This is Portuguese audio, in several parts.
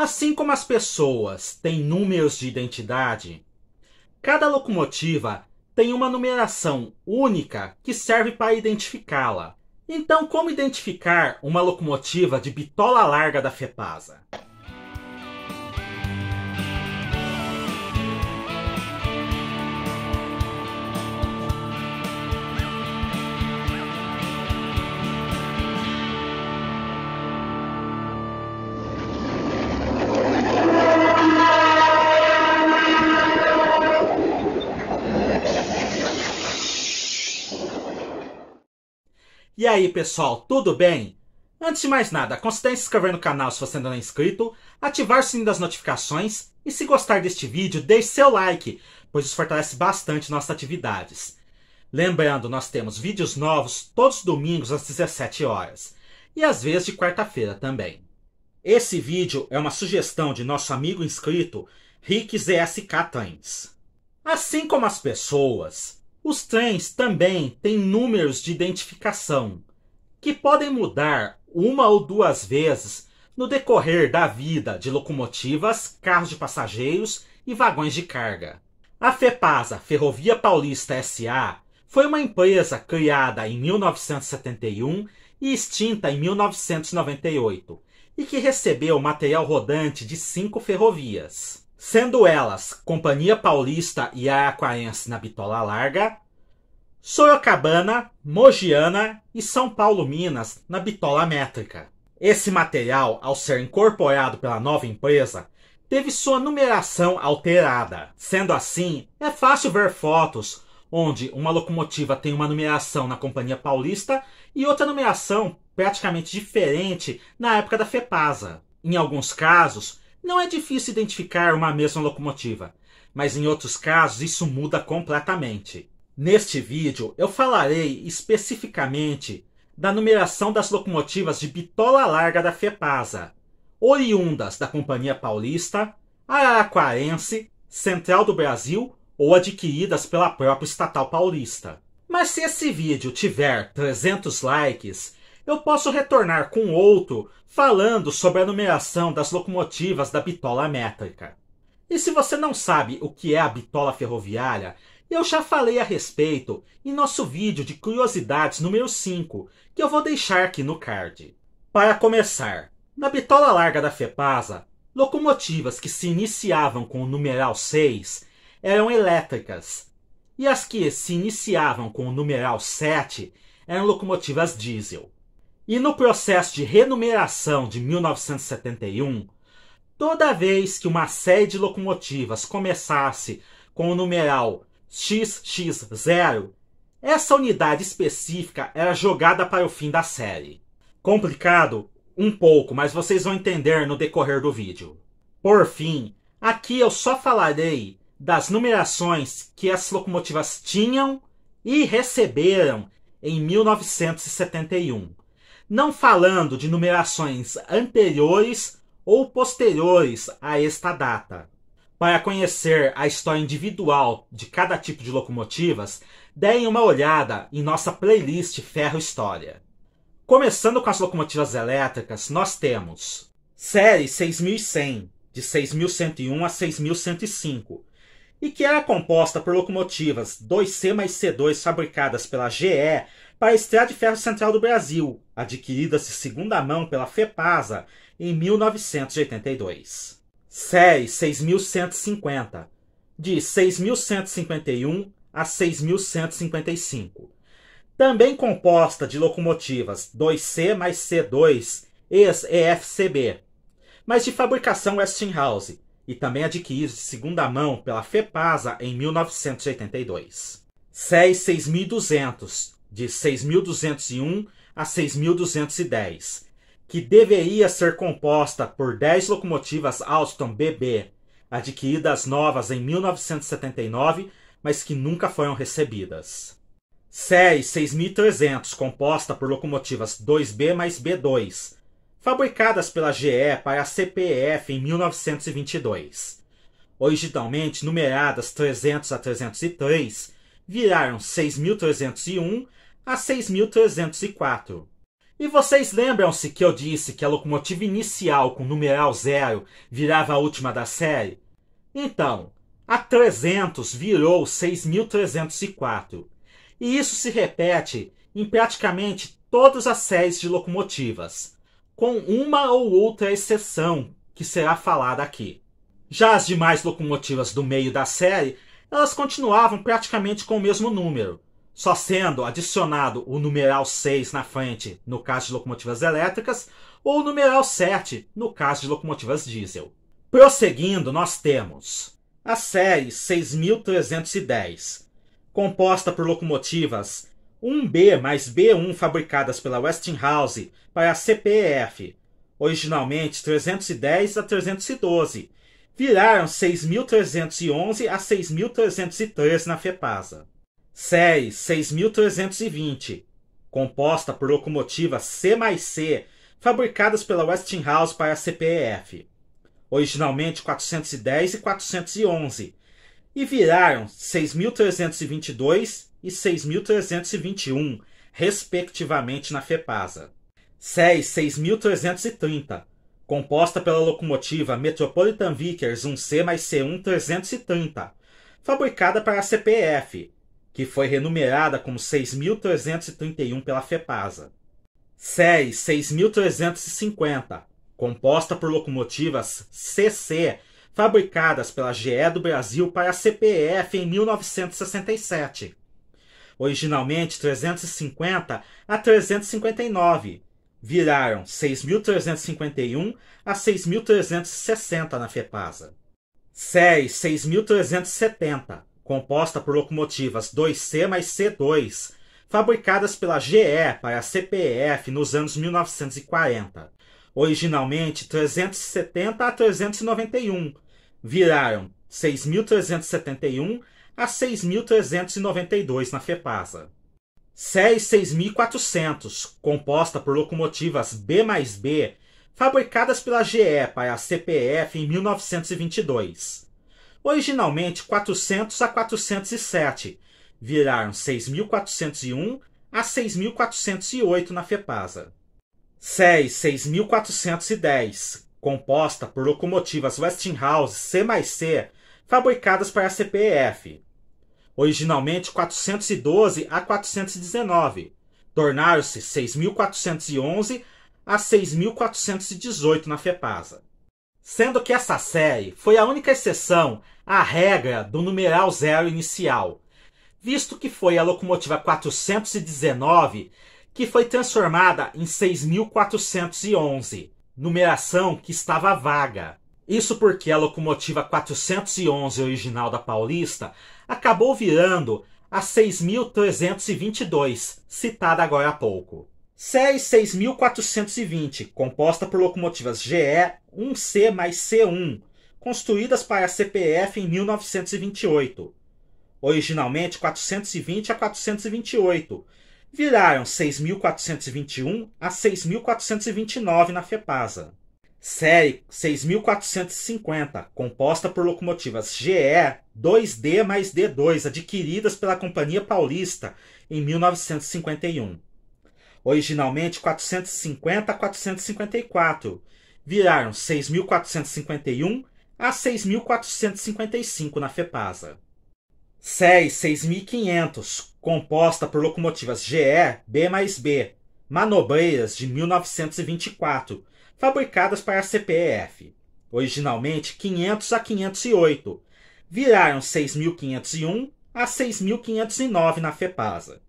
Assim como as pessoas têm números de identidade, cada locomotiva tem uma numeração única que serve para identificá-la. Então, como identificar uma locomotiva de bitola larga da FEPASA? E aí, pessoal, tudo bem? Antes de mais nada, considere se inscrever no canal se você ainda não é inscrito, ativar o sininho das notificações e, se gostar deste vídeo, deixe seu like, pois isso fortalece bastante nossas atividades. Lembrando, nós temos vídeos novos todos os domingos às 17 horas e às vezes de quarta-feira também. Esse vídeo é uma sugestão de nosso amigo inscrito Rick ZSK Trens. Assim como as pessoas, os trens também têm números de identificação, que podem mudar uma ou duas vezes no decorrer da vida de locomotivas, carros de passageiros e vagões de carga. A FEPASA, Ferrovia Paulista S.A., foi uma empresa criada em 1971 e extinta em 1998, e que recebeu material rodante de 5 ferrovias, sendo elas Companhia Paulista e Araquarense na bitola larga, Sorocabana, Mogiana e São Paulo Minas na bitola métrica. Esse material, ao ser incorporado pela nova empresa, teve sua numeração alterada. Sendo assim, é fácil ver fotos onde uma locomotiva tem uma numeração na Companhia Paulista e outra numeração praticamente diferente na época da FEPASA. Em alguns casos, não é difícil identificar uma mesma locomotiva, mas em outros casos isso muda completamente. Neste vídeo, eu falarei especificamente da numeração das locomotivas de bitola larga da FEPASA, oriundas da Companhia Paulista, Araquarense, Central do Brasil ou adquiridas pela própria Estatal Paulista. Mas se esse vídeo tiver 300 likes, eu posso retornar com outro falando sobre a numeração das locomotivas da bitola métrica. E se você não sabe o que é a bitola ferroviária, eu já falei a respeito em nosso vídeo de curiosidades número 5, que eu vou deixar aqui no card. Para começar, na bitola larga da FEPASA, locomotivas que se iniciavam com o numeral 6 eram elétricas, e as que se iniciavam com o numeral 7 eram locomotivas diesel. E no processo de renumeração de 1971, toda vez que uma série de locomotivas começasse com o numeral XX0, essa unidade específica era jogada para o fim da série. Complicado? Um pouco, mas vocês vão entender no decorrer do vídeo. Por fim, aqui eu só falarei das numerações que as locomotivas tinham e receberam em 1971, não falando de numerações anteriores ou posteriores a esta data. Para conhecer a história individual de cada tipo de locomotivas, deem uma olhada em nossa playlist Ferro História. Começando com as locomotivas elétricas, nós temos série 6100, de 6101 a 6105, e que era composta por locomotivas 2C mais C2 fabricadas pela GE para a Estrada de Ferro Central do Brasil, adquiridas de segunda mão pela FEPASA em 1982. Série 6150, de 6151 a 6155. Também composta de locomotivas 2C mais C2 ex-EFCB, mas de fabricação Westinghouse, e também adquiridas de segunda mão pela FEPASA em 1982. Série 6200, de 6201 a 6210, que deveria ser composta por 10 locomotivas Alstom BB, adquiridas novas em 1979, mas que nunca foram recebidas. Série 6300, composta por locomotivas 2B mais B2, fabricadas pela GE para a CPF em 1922. Originalmente numeradas 300 a 303, viraram 6.301 a 6.304. E vocês lembram-se que eu disse que a locomotiva inicial com numeral 0 virava a última da série? Então, a 300 virou 6.304. E isso se repete em praticamente todas as séries de locomotivas, com uma ou outra exceção que será falada aqui. Já as demais locomotivas do meio da série, elas continuavam praticamente com o mesmo número, só sendo adicionado o numeral 6 na frente no caso de locomotivas elétricas ou o numeral 7 no caso de locomotivas diesel. Prosseguindo, nós temos a série 6310, composta por locomotivas 1B mais B1 fabricadas pela Westinghouse para a CPF, originalmente 310 a 312, viraram 6.311 a 6.313 na FEPASA. Série 6.320, composta por locomotivas C mais C, fabricadas pela Westinghouse para a CPF, originalmente 410 e 411, e viraram 6.322 e 6.321, respectivamente na FEPASA. Série 6.330, composta pela locomotiva Metropolitan Vickers 1C mais C1 330, fabricada para a CPF, que foi renumerada como 6.331 pela FEPASA. Série 6.350, composta por locomotivas CC, fabricadas pela GE do Brasil para a CPF em 1967, originalmente 350 a 359, viraram 6.351 a 6.360 na FEPASA. Série 6.370, composta por locomotivas 2C mais C2, fabricadas pela GE para a CPF nos anos 1940, originalmente 370 a 391, viraram 6.371 a 6.392 na FEPASA. Série 6.400, composta por locomotivas B mais B, fabricadas pela GE para a CPF em 1922. Originalmente 400 a 407, viraram 6.401 a 6.408 na FEPASA. Série 6.410, composta por locomotivas Westinghouse C mais C, fabricadas para a CPF. Originalmente 412 a 419, tornaram-se 6.411 a 6.418 na FEPASA. Sendo que essa série foi a única exceção à regra do numeral 0 inicial, visto que foi a locomotiva 419 que foi transformada em 6.411, numeração que estava vaga. Isso porque a locomotiva 411 original da Paulista acabou virando a 6.322, citada agora há pouco. Série 6.420, composta por locomotivas GE 1C mais C1, construídas para a CPF em 1928. Originalmente 420 a 428, viraram 6.421 a 6.429 na FEPASA. Série 6.450, composta por locomotivas GE 2D mais D2 adquiridas pela Companhia Paulista em 1951. Originalmente 450 a 454, viraram 6.451 a 6.455 na FEPASA. Série 6.500, composta por locomotivas GE B mais B, manobreiras de 1924, fabricadas para a CPF, originalmente 500 a 508, viraram 6.501 a 6.509 na FEPASA.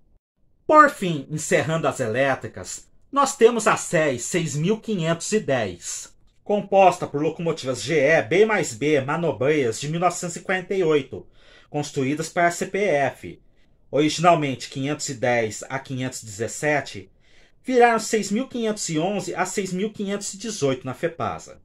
Por fim, encerrando as elétricas, nós temos a série 6.510, composta por locomotivas GE B mais B manobreiras de 1948, construídas para a CPF, originalmente 510 a 517, viraram 6.511 a 6.518 na FEPASA.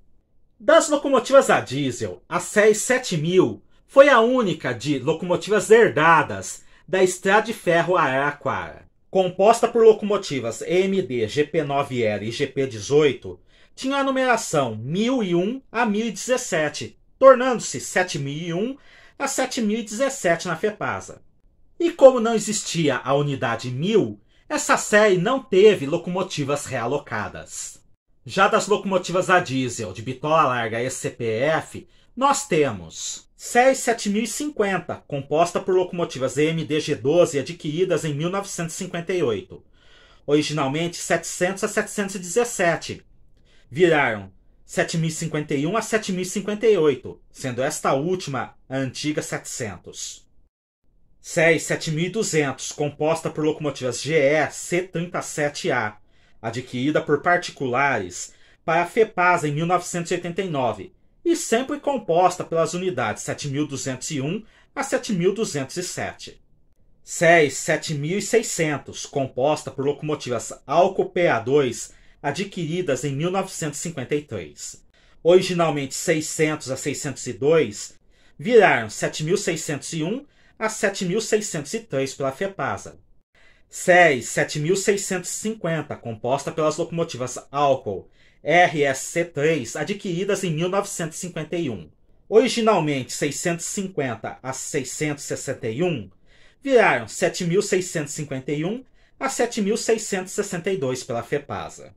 Das locomotivas a diesel, a série 7.000 foi a única de locomotivas herdadas da Estrada de Ferro Araraquara. Composta por locomotivas EMD GP9L e GP18, tinha a numeração 1001 a 1017, tornando-se 7.001 a 7.017 na FEPASA. E como não existia a unidade 1000, Essa série não teve locomotivas realocadas. Já das locomotivas a diesel de bitola larga ECPF, nós temos série 7050, composta por locomotivas EMDG-12 adquiridas em 1958. Originalmente 700 a 717. Viraram 7051 a 7058, sendo esta última a antiga 700. Série 7200, composta por locomotivas GE C37A, adquirida por particulares para a FEPASA em 1989, e sempre composta pelas unidades 7201 a 7207. Série 7600, composta por locomotivas Alco PA2, adquiridas em 1953. Originalmente 600 a 602, viraram 7601 a 7603 pela FEPASA. Série 7650, composta pelas locomotivas Alco RSC3, adquiridas em 1951. Originalmente 650 a 661, viraram 7651 a 7662 pela FEPASA.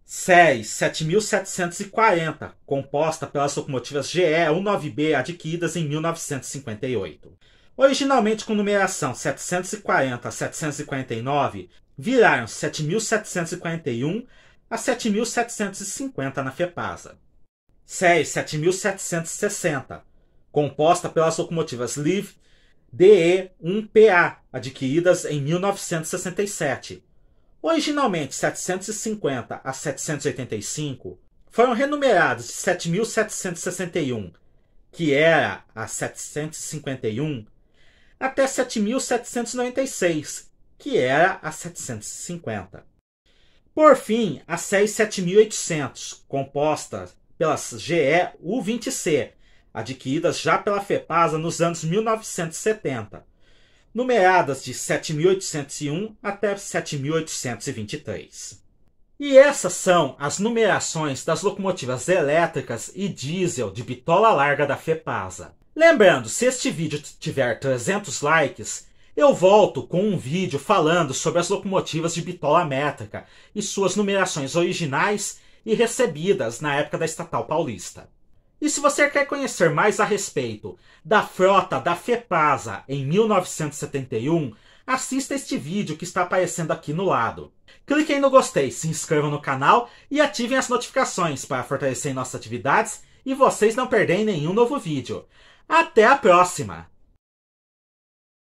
Série 7740, composta pelas locomotivas GE 19B adquiridas em 1958. Originalmente com numeração 740 a 749, viraram 7741 a 7750 na FEPASA. Série 7760, composta pelas locomotivas LIV DE1PA, adquiridas em 1967. Originalmente 750 a 785, foram renumerados de 7761, que era a 751, até 7796, que era a 750. Por fim, a série 7800, composta pelas GE U20C, adquiridas já pela FEPASA nos anos 1970, numeradas de 7801 até 7823. E essas são as numerações das locomotivas elétricas e diesel de bitola larga da FEPASA. Lembrando, se este vídeo tiver 300 likes, eu volto com um vídeo falando sobre as locomotivas de bitola métrica e suas numerações originais e recebidas na época da Estatal Paulista. E se você quer conhecer mais a respeito da frota da FEPASA em 1971, assista este vídeo que está aparecendo aqui no lado. Cliquem no gostei, se inscrevam no canal e ativem as notificações para fortalecer nossas atividades e vocês não perderem nenhum novo vídeo. Até a próxima!